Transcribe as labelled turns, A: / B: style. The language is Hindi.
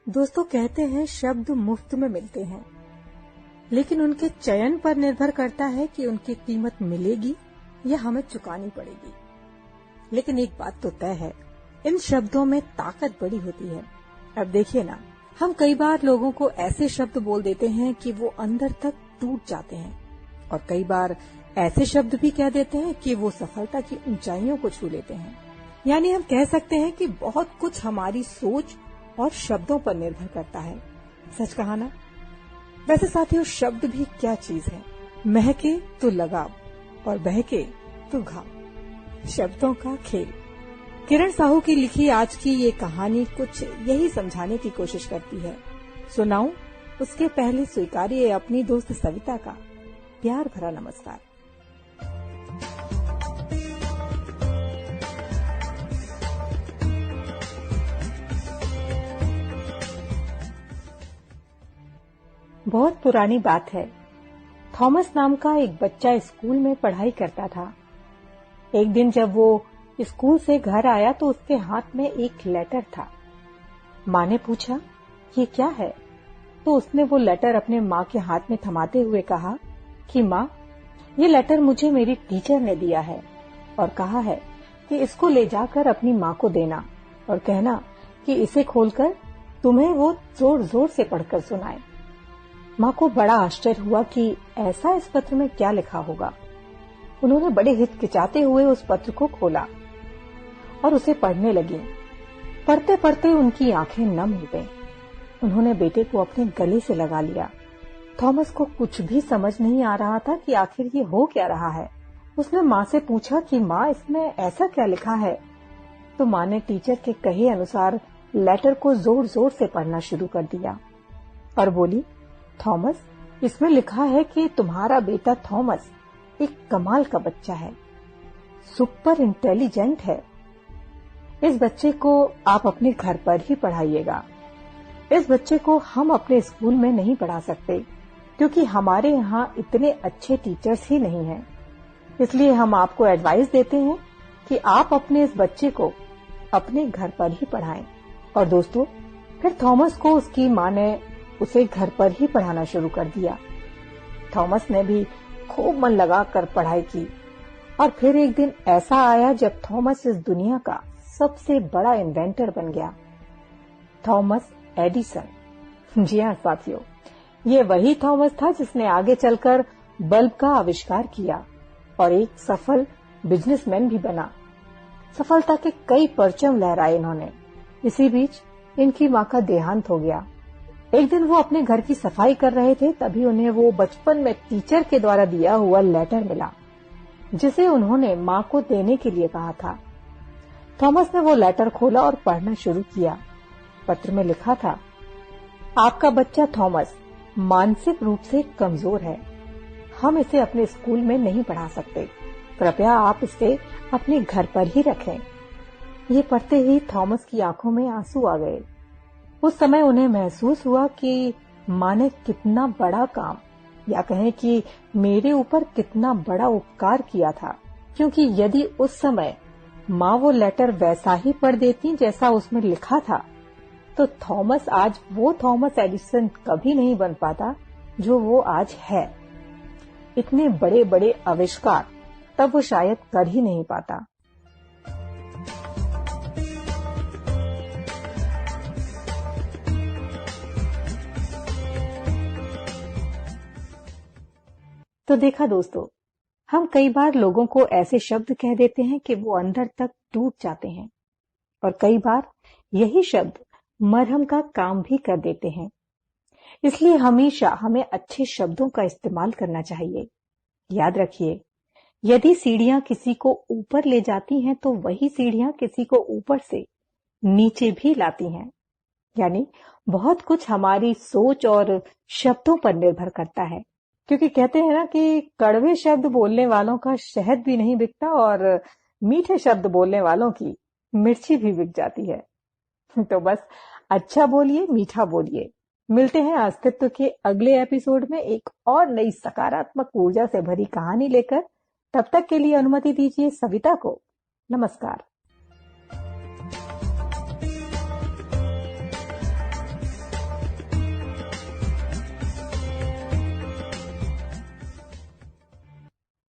A: दोस्तों, कहते हैं शब्द मुफ्त में मिलते हैं, लेकिन उनके चयन पर निर्भर करता है कि उनकी कीमत मिलेगी या हमें चुकानी पड़ेगी। लेकिन एक बात तो तय है, इन शब्दों में ताकत बड़ी होती है। अब देखिए ना, हम कई बार लोगों को ऐसे शब्द बोल देते हैं कि वो अंदर तक टूट जाते हैं, और कई बार ऐसे शब्द भी कह देते हैं कि वो सफलता की ऊंचाइयों को छू लेते हैं। यानी हम कह सकते हैं कि बहुत कुछ हमारी सोच और शब्दों पर निर्भर करता है। सच कहा ना? वैसे साथियों, शब्द भी क्या चीज है। महके तो लगाव और बहके तो घाव, शब्दों का खेल। किरण साहू की लिखी आज की ये कहानी कुछ यही समझाने की कोशिश करती है। सुनाऊं उसके पहले स्वीकारिए अपनी दोस्त सविता का प्यार भरा नमस्कार। बहुत पुरानी बात है। थॉमस नाम का एक बच्चा स्कूल में पढ़ाई करता था। एक दिन जब वो स्कूल से घर आया तो उसके हाथ में एक लेटर था। माँ ने पूछा, ये क्या है? तो उसने वो लेटर अपने माँ के हाथ में थमाते हुए कहा कि माँ, ये लेटर मुझे मेरी टीचर ने दिया है और कहा है कि इसको ले जाकर अपनी माँ को देना और कहना कि इसे खोलकर तुम्हें वो जोर जोर से पढ़कर सुनाए। माँ को बड़ा आश्चर्य हुआ कि ऐसा इस पत्र में क्या लिखा होगा। उन्होंने बड़े हिचकिचाते हुए उस पत्र को खोला और उसे पढ़ने लगी। पढ़ते पढ़ते उनकी आंखें नम हो गईं। उन्होंने बेटे को अपने गले से लगा लिया। थॉमस को कुछ भी समझ नहीं आ रहा था कि आखिर ये हो क्या रहा है। उसने माँ से पूछा कि माँ, इसमें ऐसा क्या लिखा है? तो माँ ने टीचर के कहे अनुसार लेटर को जोर जोर से पढ़ना शुरू कर दिया और बोली, थॉमस, इसमें लिखा है कि तुम्हारा बेटा थॉमस एक कमाल का बच्चा है, सुपर इंटेलिजेंट है। इस बच्चे को आप अपने घर पर ही पढ़ाइएगा। इस बच्चे को हम अपने स्कूल में नहीं पढ़ा सकते क्योंकि हमारे यहाँ इतने अच्छे टीचर्स ही नहीं हैं। इसलिए हम आपको एडवाइस देते हैं कि आप अपने इस बच्चे को अपने घर पर ही पढ़ाएं। और दोस्तों, फिर थॉमस को उसकी माँ ने उसे घर पर ही पढ़ाना शुरू कर दिया। थॉमस ने भी खूब मन लगाकर पढ़ाई की और फिर एक दिन ऐसा आया जब थॉमस इस दुनिया का सबसे बड़ा इन्वेंटर बन गया, थॉमस एडिसन। जी हाँ साथियों, ये वही थॉमस था जिसने आगे चलकर बल्ब का आविष्कार किया और एक सफल बिजनेसमैन भी बना। सफलता के कई परचम लहराए इन्होंने। इसी बीच इनकी माँ का देहांत हो गया। एक दिन वो अपने घर की सफाई कर रहे थे, तभी उन्हें वो बचपन में टीचर के द्वारा दिया हुआ लेटर मिला जिसे उन्होंने माँ को देने के लिए कहा था। थॉमस ने वो लेटर खोला और पढ़ना शुरू किया। पत्र में लिखा था, आपका बच्चा थॉमस मानसिक रूप से कमजोर है। हम इसे अपने स्कूल में नहीं पढ़ा सकते। कृपया आप इसे अपने घर पर ही रखें। ये पढ़ते ही थॉमस की आंखों में आंसू आ गए। उस समय उन्हें महसूस हुआ कि माँ ने कितना बड़ा काम, या कहें कि मेरे ऊपर कितना बड़ा उपकार किया था, क्योंकि यदि उस समय माँ वो लेटर वैसा ही पढ़ देती जैसा उसमें लिखा था, तो थॉमस आज वो थॉमस एडिसन कभी नहीं बन पाता जो वो आज है। इतने बड़े बड़े आविष्कार तब वो शायद कर ही नहीं पाता। तो देखा दोस्तों, हम कई बार लोगों को ऐसे शब्द कह देते हैं कि वो अंदर तक टूट जाते हैं, और कई बार यही शब्द मरहम का काम भी कर देते हैं। इसलिए हमेशा हमें अच्छे शब्दों का इस्तेमाल करना चाहिए। याद रखिए, यदि सीढ़ियां किसी को ऊपर ले जाती हैं तो वही सीढ़ियां किसी को ऊपर से नीचे भी लाती हैं। यानी बहुत कुछ हमारी सोच और शब्दों पर निर्भर करता है, क्योंकि कहते हैं ना कि कड़वे शब्द बोलने वालों का शहद भी नहीं बिकता और मीठे शब्द बोलने वालों की मिर्ची भी बिक जाती है। तो बस अच्छा बोलिए, मीठा बोलिए। मिलते हैं अस्तित्व के अगले एपिसोड में एक और नई सकारात्मक ऊर्जा से भरी कहानी लेकर। तब तक के लिए अनुमति दीजिए सविता को। नमस्कार।